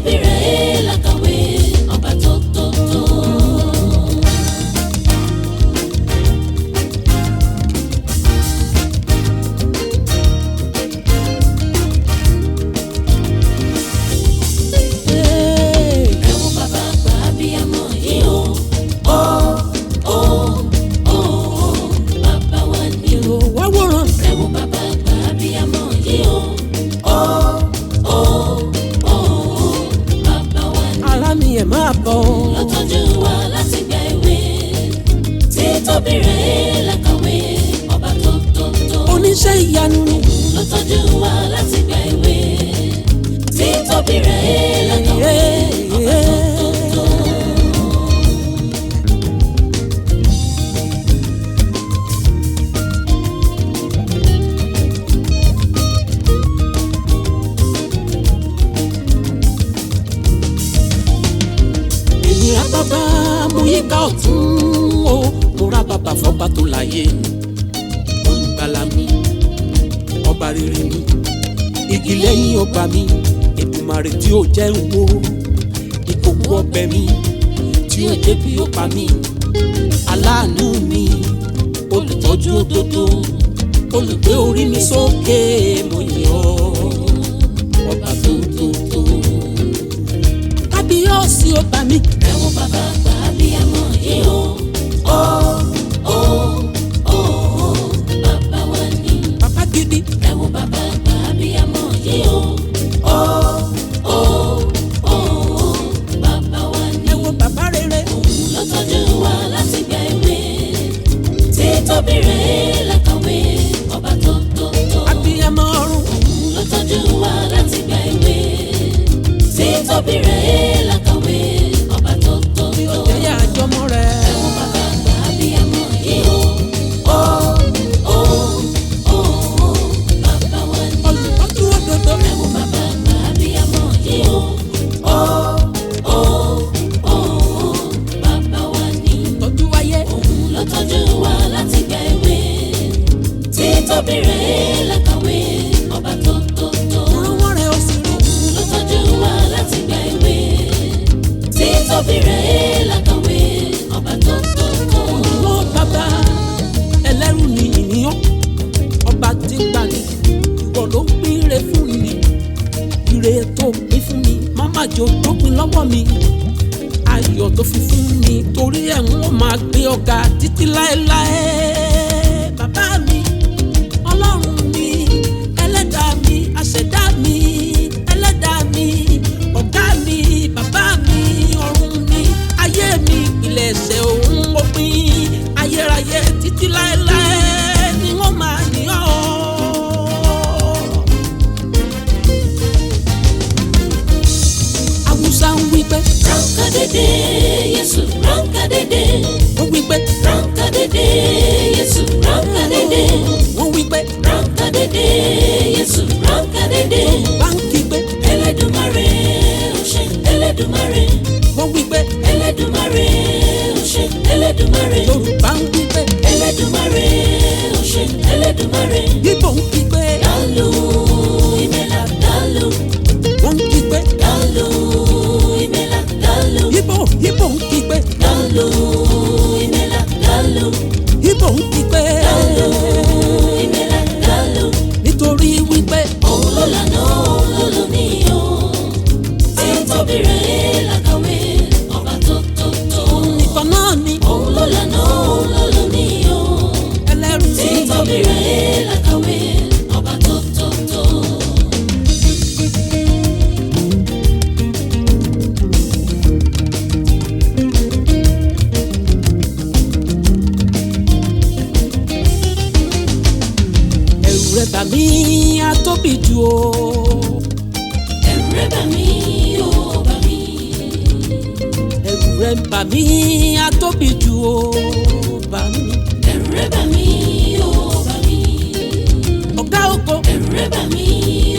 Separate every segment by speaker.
Speaker 1: títóbi rẹ̀ làkàwé ọba tó tó tó. Ẹ wo bàbá àgbà abiyamọ yìí o. Bàbá wa ni o.
Speaker 2: wá wòran.
Speaker 1: Ẹ wo bàbá àgbà abiyamọ yìí o. Bàbá wa ni o.
Speaker 2: ara mi ẹ̀ máa bọ̀.
Speaker 1: Ló tọ́jú wa láti gba ewé. Títóbi rẹ̀ làkàwé ọba tó tó tó.
Speaker 2: oníṣẹ́ ìyanu ni.
Speaker 1: Ló tọ́jú wa láti gba ewé. Títóbi rẹ̀ làkàwé ọba tó tó tó.
Speaker 2: èmi ra bàbá mo yíká ọ̀tún o mo ra bàbá fọ́ba tó láyé olùgbàlà mi ọba rere mi igi lẹ́yìn ọgbà mi Èdùmàrè tí ó jẹ́ ń wo ìkòkò ọbẹ̀ mi tí ó jẹ́ bí ó pa mí aláàánú mi olùtọ́jú òdodo olùgbé orí mi sókè mo yìn ọ́ ọba tó tó tó kábíyèsí ọba mi.
Speaker 1: Ẹ wo bàbá àgbà abiyamọ yìí o. Bàbá wa ni.
Speaker 2: bàbá gidi.
Speaker 1: Ẹ wo bàbá àgbà abiyamọ yìí o. Bàbá wa ni.
Speaker 2: ẹ wo bàbá rere.
Speaker 1: Òun ló tọ́jú wa láti gba ewé. Títóbi rẹ̀ làkàwé ọba tó tó tó.
Speaker 2: abiyamọ ọ̀run.
Speaker 1: Òun ló tọ́jú wa láti gba ewé. Títóbi rẹ̀ làkàwé ọba tó tó tó.
Speaker 2: jẹ́yà àjọmọ́ rẹ̀.
Speaker 1: Ẹ wo bàbá àgbà abiyamọ yìí o. Bàbá wa ni.
Speaker 2: olùtọ́jú òdodo.
Speaker 1: Ẹ wo bàbá àgbà abiyamọ yìí o. Bàbá wa ni.
Speaker 2: tọ́jú ayé.
Speaker 1: Òun ló tọ́jú wa láti gba ewé. Títóbi rẹ̀ làkàwé ọba tó tó tó.
Speaker 2: ìrànwọ́ rẹ̀ ó sì rí.
Speaker 1: Òun ló tọ́jú wa láti gba ewé. Títóbi rẹ̀ làkàwé ọba tó tó tó.
Speaker 2: ó bàbá ẹlẹ́rù ni ìníyàn ọba tí ń gbani ìwọ ló ń pín ire fún mi ire tó pín fún mi máma jò tó pín lọ́wọ́ mi ayọ̀ tó fi fún mi torí ẹ̀ ń máa gbé ọ̀gá títí láéláé bàbá mi ọlọ́run mi ẹlẹ́dàá mi àṣẹ̀dá mi ẹlẹ́dàá mi ọ̀gá mi bàbá mi ọ̀run mi ayé mi ìpìlẹ̀ṣẹ̀ òun òpin ayérayé títí láéláé ni wọ́n máa ní ọ́. Awúsá ń wí pé
Speaker 1: Ránkàdédé Jésù ránkàdédé.
Speaker 2: wọ́n wí pé
Speaker 1: Ránkàdédé Jésù ránkàdédé.
Speaker 2: wọ́n wí pé
Speaker 1: Ránkàdédé Jésù ránkàdédé.
Speaker 2: báńkì pé
Speaker 1: Ẹlẹ́dùmarè ó ṣé Ẹlẹ́dùmarè.
Speaker 2: wọ́n wí pé
Speaker 1: Ẹlẹ́dùmarè ó ṣé Ẹlẹ́dùmarè.
Speaker 2: Yorùbá ń wí pé
Speaker 1: Ẹlẹ́dùmarè ó ṣé Ẹlẹ́dùmarè.
Speaker 2: Ìgbò ń wí pé
Speaker 1: Dàlú ìmẹ̀lá dàlú.
Speaker 2: wọ́n ń wí pé
Speaker 1: Dàlú ìmẹ̀lá dàlú.
Speaker 2: Ìgbò ń wí pé
Speaker 1: Dàlú ìmẹ̀lá dàlú.
Speaker 2: Ìgbò ń wí pé
Speaker 1: Dàlú ìmẹ̀lá dàlú.
Speaker 2: nítorí wípé
Speaker 1: Òun ló lànà òun ló lóní o. Títóbi rẹ̀ làkàwé ọba tó tó tó.
Speaker 2: nìkan náà ni
Speaker 1: Òun ló lànà òun ló lóní o.
Speaker 2: ẹlẹ́rù tí
Speaker 1: Títóbi rẹ̀ làkàwé ọba tó tó tó.
Speaker 2: ẹ̀rù rẹ̀ bà mí atóbi jù o.
Speaker 1: Ẹ̀rù rẹ̀ bà mí ó bà mí.
Speaker 2: ẹ̀rù rẹ̀ bà mí atóbi jù o. bà mí.
Speaker 1: Ẹ̀rù rẹ̀ bà mí ó bà mí.
Speaker 2: ọ̀gá ògo
Speaker 1: Ẹ̀rù rẹ̀ bà mí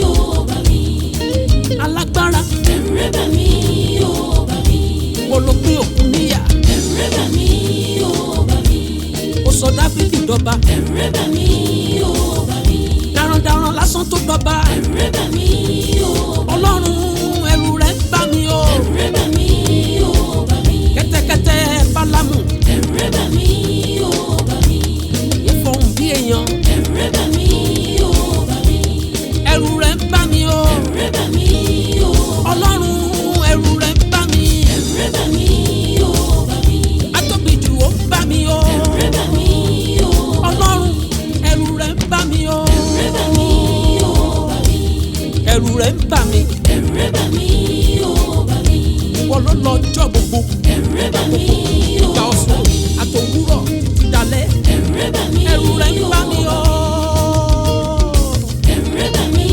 Speaker 1: ó bà mí.
Speaker 2: alágbára
Speaker 1: Ẹ̀rù rẹ̀ bà mí ó bà mí.
Speaker 2: wo ló pín òkun níyà
Speaker 1: Ẹ̀rù rẹ̀ bà mí ó bà mí.
Speaker 2: ó sọ Dáfídì dọba
Speaker 1: Ẹ̀rù rẹ̀ bà mí ó bà mí.
Speaker 2: darandaran lásán tó dọba
Speaker 1: Ẹ̀rù rẹ̀ bà mí ó bà mí.
Speaker 2: ọlọ́run ẹ̀rù rẹ̀ bà mí gbogbo.
Speaker 1: ẹ̀rù rẹ̀ bà mí o,
Speaker 2: Ìgbà ọ̀sán àtòwúrọ̀ ìdálẹ́.
Speaker 1: ẹ̀rù rẹ̀ bà mí
Speaker 2: Ẹ̀rù rẹ̀ ń bà mí o.
Speaker 1: ẹ̀rù rẹ̀ bà mí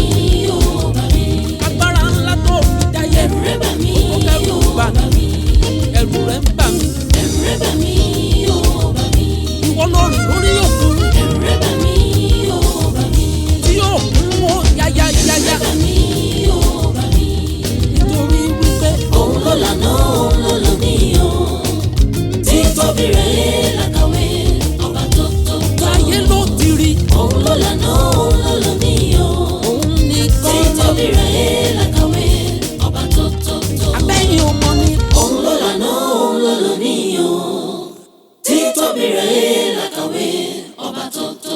Speaker 1: o, bà mí.
Speaker 2: Agbára ńlá tó fi dáyé.
Speaker 1: ẹ̀rù rẹ̀ bà mí
Speaker 2: Ó kẹ́rù
Speaker 1: o,
Speaker 2: bà
Speaker 1: bà
Speaker 2: mí.
Speaker 1: mí.
Speaker 2: Ẹ̀rù rẹ̀ ń bà mí.
Speaker 1: ẹ̀rù rẹ̀ bà mí o, bà mí.
Speaker 2: Ìwọ lórí lórí òkun.
Speaker 1: ẹ̀rù rẹ̀ bà mí o, bà mí.
Speaker 2: Tí yóò kún mọ́ yáyáyáyá.
Speaker 1: ẹ̀rù rẹ̀ bà mí o, bà mí.
Speaker 2: Nítorí wípé
Speaker 1: òun ló lànà òun ló lóní o, títóbi rẹ̀ làkàwé ọba tó tó tó.
Speaker 2: ayé ló ti rí.
Speaker 1: òun ló lànà òun ló lóní o,
Speaker 2: Òun nìkan.
Speaker 1: títóbi rẹ̀ làkàwé ọba tó tó tó.
Speaker 2: Abẹ́yìn ọmọ ni.
Speaker 1: òun ló lànà òun ló lóní o, títóbi rẹ̀ làkàwé ọba tó tó